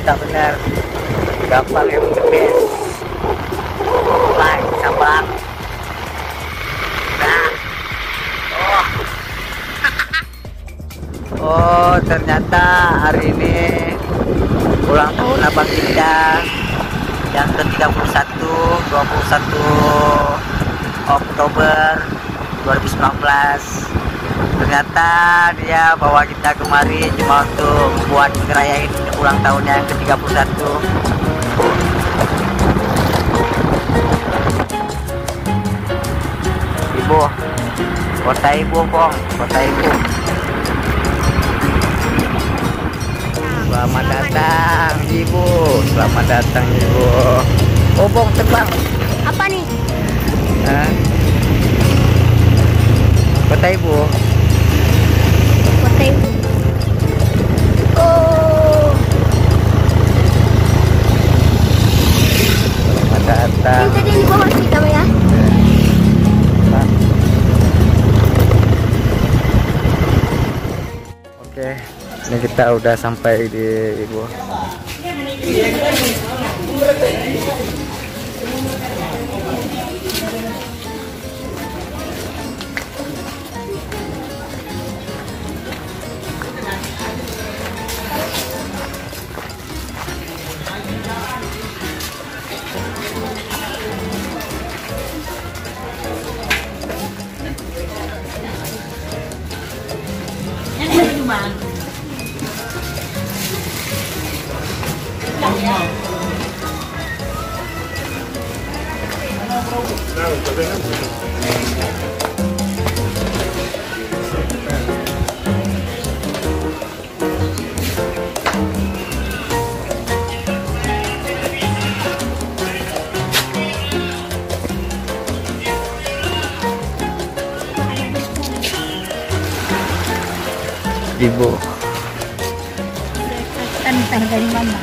mantap bener. Gampang yang gede. Mulai cabang. Nah. Oh. Oh, ternyata hari ini ulang tahun Abang Indah yang ke-31, 21 Oktober 2019. Ternyata dia bawa kita kemari cuma untuk buat ngerayain ulang tahunnya yang ke-31. Ibu, kota ibu, Bong, kota ibu. Selamat datang ibu, selamat datang ibu. Oh, Bong terbang. Apa nih? Hah? Kota ibu. Kota ibu. Oh. Selamat datang. Yang tadi di bawah kita ya. Oke, ini kita udah sampai di ibu. Ibu. Kan dari mama.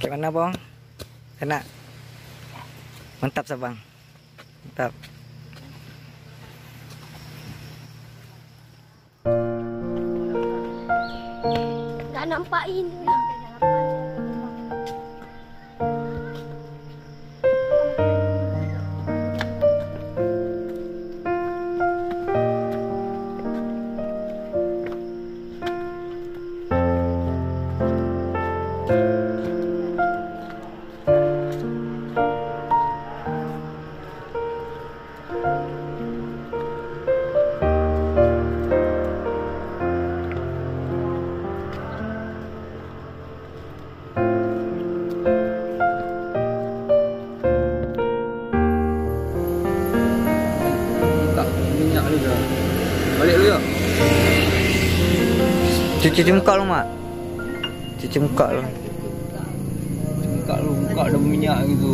Macam mana bang? Enak? Mantap sabang. Mantap. Tak nampak ini lah. Minyak ni dah. Balik dulu ya. Cuci muka lu mak. Cuci muka lu. Buka lu, buka ada minyak gitu.